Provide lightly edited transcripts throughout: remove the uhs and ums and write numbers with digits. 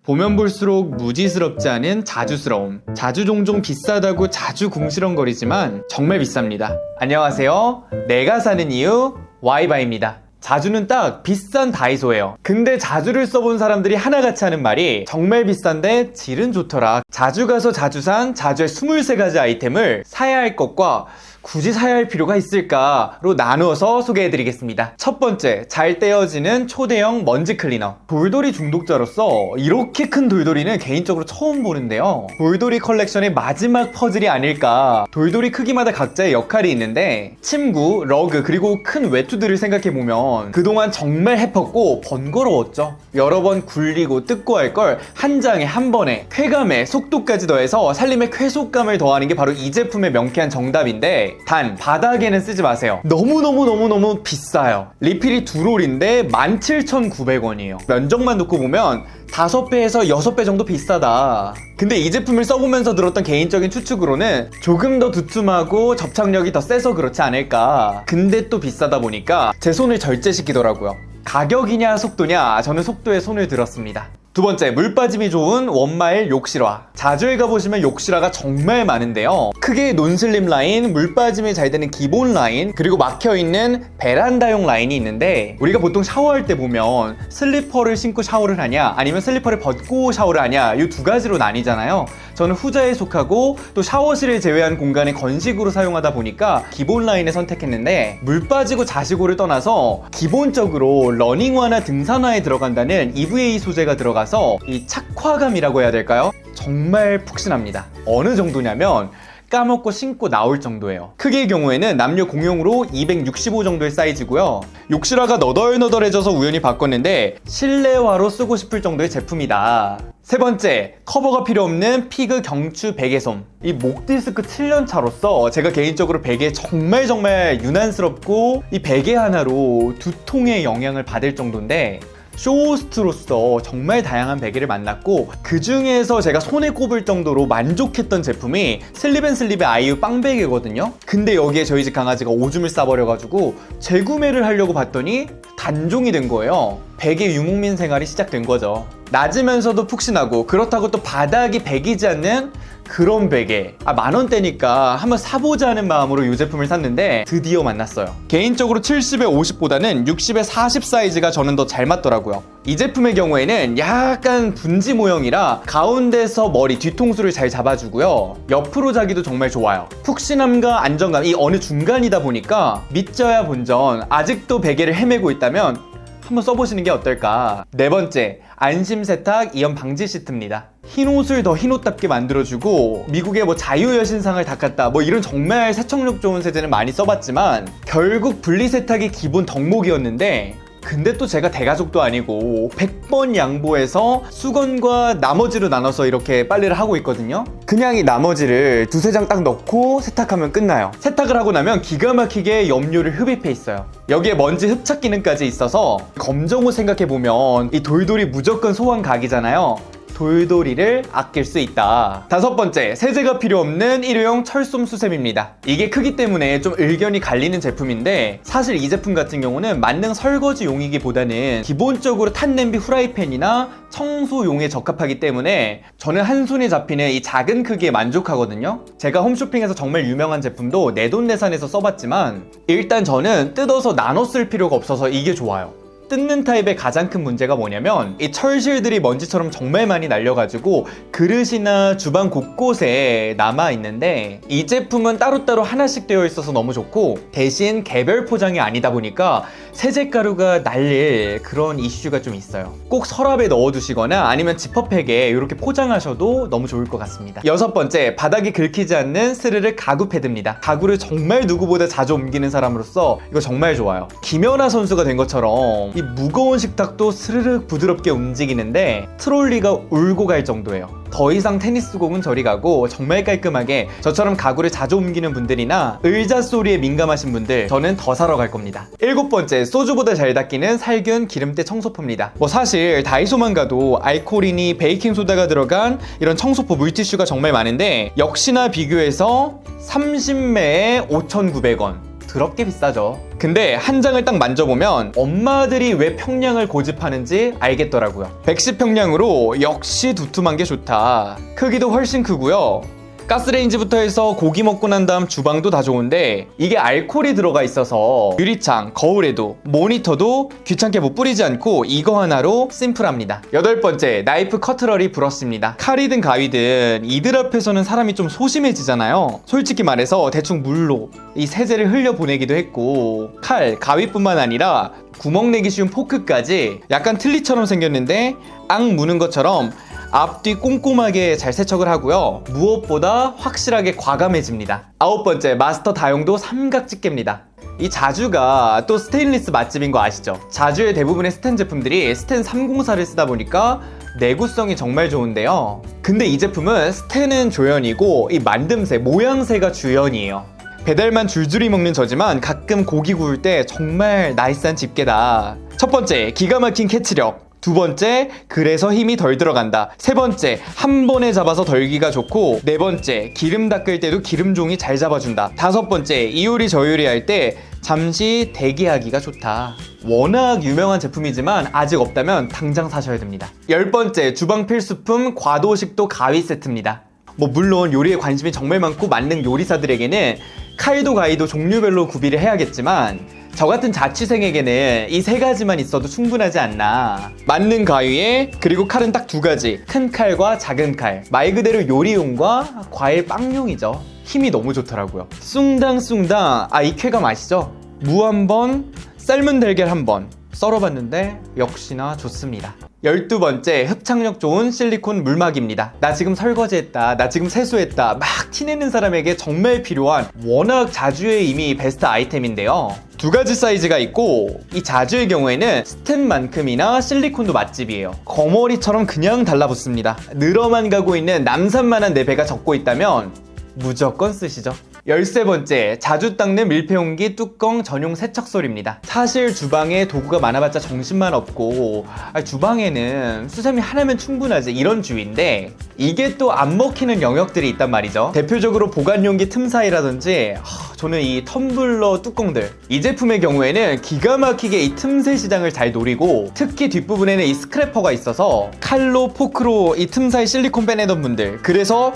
보면 볼수록 무지스럽지 않은 자주스러움. 자주 종종 비싸다고 자주 궁시렁거리지만 정말 비쌉니다. 안녕하세요. 내가 사는 이유 와이바입니다. 자주는 딱 비싼 다이소예요. 근데 자주를 써본 사람들이 하나같이 하는 말이 정말 비싼데 질은 좋더라. 자주 가서 자주 산 자주의 23가지 아이템을 사야 할 것과 굳이 사야 할 필요가 있을까로 나누어서 소개해드리겠습니다. 첫 번째, 잘 떼어지는 초대형 먼지 클리너. 돌돌이 중독자로서 이렇게 큰 돌돌이는 개인적으로 처음 보는데요. 돌돌이 컬렉션의 마지막 퍼즐이 아닐까. 돌돌이 크기마다 각자의 역할이 있는데 침구, 러그, 그리고 큰 외투들을 생각해보면 그동안 정말 해펐고 번거로웠죠. 여러 번 굴리고 뜯고 할 걸 한 장에 한 번에 쾌감에 속도까지 더해서 살림의 쾌속감을 더하는 게 바로 이 제품의 명쾌한 정답인데, 단 바닥에는 쓰지 마세요. 너무너무 비싸요. 리필이 2롤인데 17,900원이에요 면적만 놓고 보면 5배에서 6배 정도 비싸다. 근데 이 제품을 써보면서 들었던 개인적인 추측으로는 조금 더 두툼하고 접착력이 더 세서 그렇지 않을까. 근데 또 비싸다 보니까 제 손을 절제시키더라고요. 가격이냐 속도냐, 저는 속도에 손을 들었습니다. 두 번째, 물 빠짐이 좋은 원마일 욕실화. 자주에 가보시면 욕실화가 정말 많은데요. 크게 논슬림 라인, 물 빠짐이 잘 되는 기본 라인, 그리고 막혀있는 베란다용 라인이 있는데, 우리가 보통 샤워할 때 보면 슬리퍼를 신고 샤워를 하냐 아니면 슬리퍼를 벗고 샤워를 하냐, 이 두 가지로 나뉘잖아요. 저는 후자에 속하고 또 샤워실을 제외한 공간에 건식으로 사용하다 보니까 기본 라인을 선택했는데, 물 빠지고 자시고를 떠나서 기본적으로 러닝화나 등산화에 들어간다는 EVA 소재가 들어가서 이 착화감이라고 해야 될까요? 정말 푹신합니다. 어느 정도냐면 까먹고 신고 나올 정도예요. 크기의 경우에는 남녀 공용으로 265 정도의 사이즈고요. 욕실화가 너덜너덜해져서 우연히 바꿨는데 실내화로 쓰고 싶을 정도의 제품이다. 세 번째, 커버가 필요 없는 피그 경추 베개솜. 이 목 디스크 7년 차로서 제가 개인적으로 베개 정말 유난스럽고 이 베개 하나로 두통의 영향을 받을 정도인데, 쇼호스트로서 정말 다양한 베개를 만났고 그 중에서 제가 손에 꼽을 정도로 만족했던 제품이 슬립앤슬립의 아이유 빵베개거든요. 근데 여기에 저희 집 강아지가 오줌을 싸버려가지고 재구매를 하려고 봤더니 단종이 된 거예요. 베개 유목민 생활이 시작된 거죠. 낮으면서도 푹신하고 그렇다고 또 바닥이 베기지 않는 그런 베개. 10,000원대니까 한번 사보자 하는 마음으로 이 제품을 샀는데 드디어 만났어요. 개인적으로 70에 50보다는 60에 40 사이즈가 저는 더 잘 맞더라고요. 이 제품의 경우에는 약간 분지 모형이라 가운데서 머리 뒤통수를 잘 잡아주고요. 옆으로 자기도 정말 좋아요. 푹신함과 안정감, 이 어느 중간이다 보니까 믿져야 본전. 아직도 베개를 헤매고 있다면 한번 써보시는 게 어떨까. 네 번째, 안심세탁 이연 방지 시트입니다. 흰옷을 더 흰옷답게 만들어주고, 미국의 자유여신상을 닦았다 이런 정말 세척력 좋은 세제는 많이 써봤지만 결국 분리세탁이 기본 덕목이었는데, 근데 또 제가 대가족도 아니고 100번 양보해서 수건과 나머지로 나눠서 이렇게 빨래를 하고 있거든요. 그냥 이 나머지를 2-3장 딱 넣고 세탁하면 끝나요. 세탁을 하고 나면 기가 막히게 염료를 흡입해 있어요. 여기에 먼지 흡착 기능까지 있어서 검정옷 생각해보면 이 돌돌이 무조건 소환 각이잖아요. 돌돌이를 아낄 수 있다. 다섯 번째, 세제가 필요 없는 일회용 철솜 수세미입니다. 이게 크기 때문에 좀 의견이 갈리는 제품인데, 사실 이 제품 같은 경우는 만능 설거지용이기보다는 기본적으로 탄냄비 후라이팬이나 청소용에 적합하기 때문에 저는 한 손에 잡히는 이 작은 크기에 만족하거든요. 제가 홈쇼핑에서 정말 유명한 제품도 내돈내산해서 써봤지만 일단 저는 뜯어서 나눠 쓸 필요가 없어서 이게 좋아요. 뜯는 타입의 가장 큰 문제가 뭐냐면 이 철실들이 먼지처럼 정말 많이 날려가지고 그릇이나 주방 곳곳에 남아있는데, 이 제품은 따로따로 하나씩 되어 있어서 너무 좋고, 대신 개별 포장이 아니다 보니까 세제가루가 날릴 그런 이슈가 좀 있어요. 꼭 서랍에 넣어두시거나 아니면 지퍼백에 이렇게 포장하셔도 너무 좋을 것 같습니다. 여섯 번째, 바닥이 긁히지 않는 스르륵 가구 패드입니다. 가구를 정말 누구보다 자주 옮기는 사람으로서 이거 정말 좋아요. 김연아 선수가 된 것처럼 이 무거운 식탁도 스르륵 부드럽게 움직이는데 트롤리가 울고 갈 정도예요. 더 이상 테니스공은 저리 가고 정말 깔끔하게 저처럼 가구를 자주 옮기는 분들이나 의자 소리에 민감하신 분들, 저는 더 사러 갈 겁니다. 일곱 번째, 소주보다 잘 닦이는 살균 기름때 청소포입니다. 사실 다이소만 가도 알코올이니 베이킹소다가 들어간 이런 청소포 물티슈가 정말 많은데, 역시나 비교해서 30매에 5,900원. 더럽게 비싸죠. 근데 한 장을 딱 만져보면 엄마들이 왜 평량을 고집하는지 알겠더라고요. 110 평량으로 역시 두툼한 게 좋다. 크기도 훨씬 크고요. 가스레인지부터 해서 고기 먹고 난 다음 주방도 다 좋은데 이게 알코올이 들어가 있어서 유리창, 거울에도 모니터도 귀찮게 못 뿌리지 않고 이거 하나로 심플합니다. 8번째, 나이프 커트러리 브러쉬입니다. 칼이든 가위든 이들 앞에서는 사람이 좀 소심해지잖아요. 솔직히 말해서 대충 물로 이 세제를 흘려보내기도 했고 칼, 가위뿐만 아니라 구멍 내기 쉬운 포크까지 약간 틀니처럼 생겼는데 앙 무는 것처럼 앞뒤 꼼꼼하게 잘 세척을 하고요. 무엇보다 확실하게 과감해집니다. 9번째, 마스터 다용도 삼각 집게입니다. 이 자주가 또 스테인리스 맛집인 거 아시죠? 자주의 대부분의 스텐 제품들이 스텐 304를 쓰다 보니까 내구성이 정말 좋은데요. 근데 이 제품은 스텐은 조연이고 이 만듦새, 모양새가 주연이에요. 배달만 줄줄이 먹는 저지만 가끔 고기 구울 때 정말 나이스한 집게다. 첫 번째, 기가 막힌 캐치력. 두 번째, 그래서 힘이 덜 들어간다. 세 번째, 한 번에 잡아서 덜기가 좋고, 네 번째, 기름 닦을 때도 기름종이 잘 잡아준다. 다섯 번째, 이 요리 저 요리 할 때 잠시 대기하기가 좋다. 워낙 유명한 제품이지만 아직 없다면 당장 사셔야 됩니다. 10번째, 주방 필수품 과도식도 가위 세트입니다. 물론 요리에 관심이 정말 많고 만능 요리사들에게는 칼도 가위도 종류별로 구비를 해야겠지만 저 같은 자취생에게는 이 세 가지만 있어도 충분하지 않나. 만능 가위에 그리고 칼은 딱 두 가지, 큰 칼과 작은 칼. 말 그대로 요리용과 과일 빵용이죠. 힘이 너무 좋더라고요. 숭당숭당. 이 쾌감 아시죠? 무 한 번, 삶은 달걀 한 번 썰어봤는데 역시나 좋습니다. 12번째, 흡착력 좋은 실리콘 물막입니다. 나 지금 설거지했다, 나 지금 세수했다 막 티내는 사람에게 정말 필요한 워낙 자주의 이미 베스트 아이템인데요. 두 가지 사이즈가 있고 이 자주의 경우에는 스텐만큼이나 실리콘도 맛집이에요. 거머리처럼 그냥 달라붙습니다. 늘어만 가고 있는 남산만한 내 배가 적고 있다면 무조건 쓰시죠. 13번째, 자주 닦는 밀폐용기 뚜껑 전용 세척솔입니다. 사실 주방에 도구가 많아봤자 정신만 없고 주방에는 수세미 하나면 충분하지 이런 주의인데 이게 또 안 먹히는 영역들이 있단 말이죠. 대표적으로 보관용기 틈 사이라든지 저는 이 텀블러 뚜껑들, 이 제품의 경우에는 기가 막히게 이 틈새 시장을 잘 노리고 특히 뒷부분에는 이 스크래퍼가 있어서 칼로 포크로 이 틈 사이 실리콘 빼내던 분들, 그래서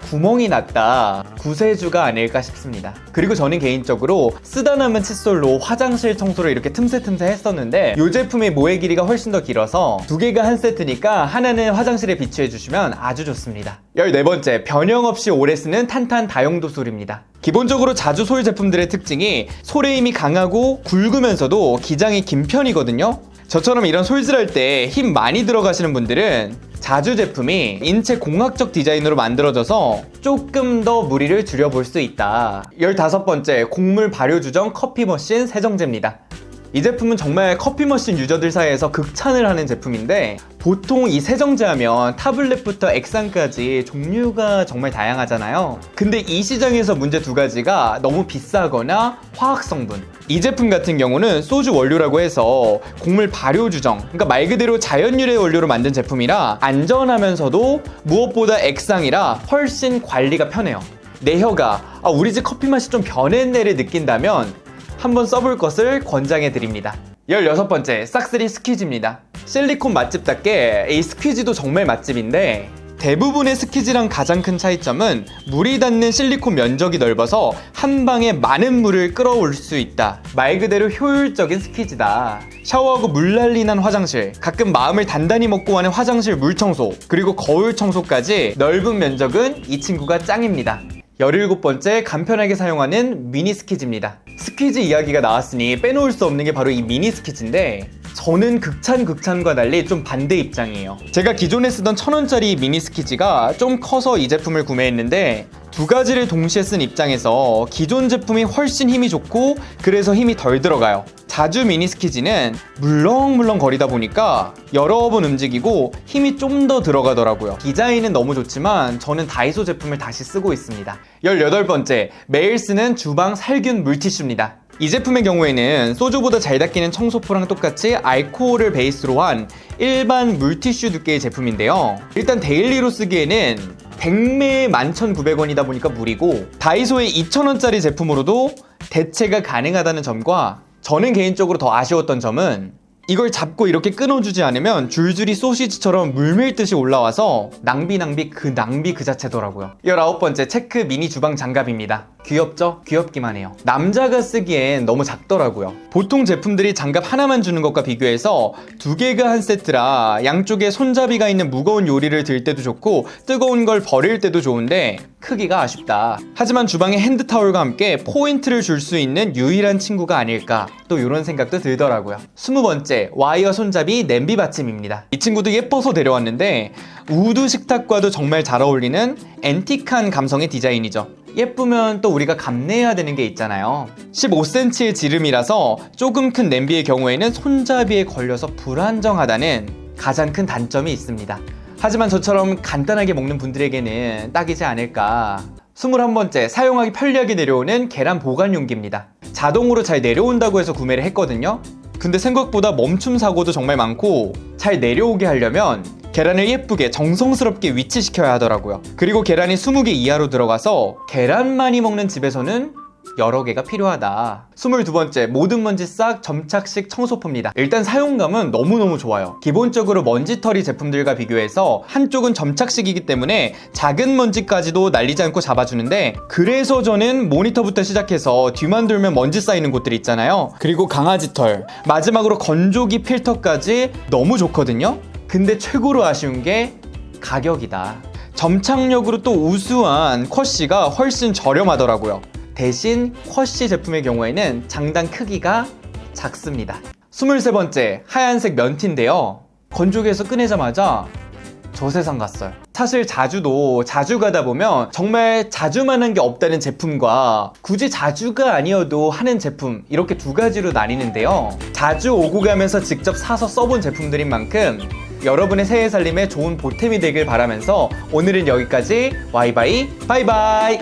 구멍이 났다, 구세주가 아닐까 싶습니다. 그리고 저는 개인적으로 쓰다 남은 칫솔로 화장실 청소를 이렇게 틈새 했었는데 이 제품의 모의 길이가 훨씬 더 길어서 두 개가 한 세트니까 하나는 화장실에 비치해 주시면 아주 좋습니다. 14번째, 변형 없이 오래 쓰는 탄탄 다용도 솔입니다. 기본적으로 자주 솔 제품들의 특징이 솔의 힘이 강하고 굵으면서도 기장이 긴 편이거든요. 저처럼 이런 솔질할 때 힘 많이 들어가시는 분들은 자주 제품이 인체 공학적 디자인으로 만들어져서 조금 더 무리를 줄여볼 수 있다. 15번째, 곡물 발효 주정 커피 머신 세정제입니다. 이 제품은 정말 커피 머신 유저들 사이에서 극찬을 하는 제품인데 보통 이 세정제 하면 타블렛부터 액상까지 종류가 정말 다양하잖아요. 근데 이 시장에서 문제 두 가지가 너무 비싸거나 화학 성분. 이 제품 같은 경우는 소주 원료라고 해서 곡물 발효 주정, 그러니까 말 그대로 자연 유래 원료로 만든 제품이라 안전하면서도 무엇보다 액상이라 훨씬 관리가 편해요. 내 혀가 우리 집 커피 맛이 좀 변했네를 느낀다면 한번 써볼 것을 권장해 드립니다. 16번째, 싹쓸이 스퀴즈입니다. 실리콘 맛집답게 이 스퀴즈도 정말 맛집인데 대부분의 스퀴즈랑 가장 큰 차이점은 물이 닿는 실리콘 면적이 넓어서 한 방에 많은 물을 끌어올 수 있다. 말 그대로 효율적인 스퀴즈다. 샤워하고 물난리 난 화장실, 가끔 마음을 단단히 먹고 가는 화장실 물 청소, 그리고 거울 청소까지 넓은 면적은 이 친구가 짱입니다. 17번째, 간편하게 사용하는 미니 스퀴즈입니다. 스퀴즈 이야기가 나왔으니 빼놓을 수 없는 게 바로 이 미니 스퀴즈인데 저는 극찬과 달리 좀 반대 입장이에요. 제가 기존에 쓰던 1,000원짜리 미니 스퀴즈가 좀 커서 이 제품을 구매했는데 두 가지를 동시에 쓴 입장에서 기존 제품이 훨씬 힘이 좋고 그래서 힘이 덜 들어가요. 자주 미니 스퀴즈는 물렁물렁 거리다 보니까 여러 번 움직이고 힘이 좀 더 들어가더라고요. 디자인은 너무 좋지만 저는 다이소 제품을 다시 쓰고 있습니다. 18번째, 매일 쓰는 주방 살균 물티슈입니다. 이 제품의 경우에는 소주보다 잘 닦이는 청소포랑 똑같이 알코올을 베이스로 한 일반 물티슈 두께의 제품인데요. 일단 데일리로 쓰기에는 100매에 11,900원이다 보니까 무리고 다이소의 2,000원짜리 제품으로도 대체가 가능하다는 점과 저는 개인적으로 더 아쉬웠던 점은 이걸 잡고 이렇게 끊어주지 않으면 줄줄이 소시지처럼 물밀듯이 올라와서 낭비 그 자체더라고요. 19번째, 체크 미니 주방 장갑입니다. 귀엽죠? 귀엽기만 해요. 남자가 쓰기엔 너무 작더라고요. 보통 제품들이 장갑 하나만 주는 것과 비교해서 2개가 한 세트라 양쪽에 손잡이가 있는 무거운 요리를 들 때도 좋고 뜨거운 걸 버릴 때도 좋은데 크기가 아쉽다. 하지만 주방에 핸드타올과 함께 포인트를 줄 수 있는 유일한 친구가 아닐까, 또 이런 생각도 들더라고요. 20번째, 와이어 손잡이 냄비 받침입니다. 이 친구도 예뻐서 데려왔는데 우드 식탁과도 정말 잘 어울리는 앤틱한 감성의 디자인이죠. 예쁘면 또 우리가 감내해야 되는 게 있잖아요. 15cm의 지름이라서 조금 큰 냄비의 경우에는 손잡이에 걸려서 불안정하다는 가장 큰 단점이 있습니다. 하지만 저처럼 간단하게 먹는 분들에게는 딱이지 않을까. 21번째, 사용하기 편리하게 내려오는 계란 보관 용기입니다. 자동으로 잘 내려온다고 해서 구매를 했거든요. 근데 생각보다 멈춤 사고도 정말 많고 잘 내려오게 하려면 계란을 예쁘게 정성스럽게 위치시켜야 하더라고요. 그리고 계란이 20개 이하로 들어가서 계란 많이 먹는 집에서는 여러 개가 필요하다. 22번째, 모든 먼지 싹 점착식 청소포입니다. 일단 사용감은 너무너무 좋아요. 기본적으로 먼지털이 제품들과 비교해서 한쪽은 점착식이기 때문에 작은 먼지까지도 날리지 않고 잡아주는데, 그래서 저는 모니터부터 시작해서 뒤만 돌면 먼지 쌓이는 곳들 있잖아요. 그리고 강아지 털, 마지막으로 건조기 필터까지 너무 좋거든요. 근데 최고로 아쉬운 게 가격이다. 점착력으로 또 우수한 쿼시가 훨씬 저렴하더라고요. 대신 쿼시 제품의 경우에는 장단 크기가 작습니다. 23번째, 하얀색 면티인데요. 건조기에서 꺼내자마자 저 세상 갔어요. 사실 자주 가다 보면 정말 자주만 한 게 없다는 제품과 굳이 자주가 아니어도 하는 제품, 이렇게 2가지로 나뉘는데요. 자주 오고 가면서 직접 사서 써본 제품들인 만큼 여러분의 새해 살림에 좋은 보탬이 되길 바라면서 오늘은 여기까지. 와이바이 바이바이.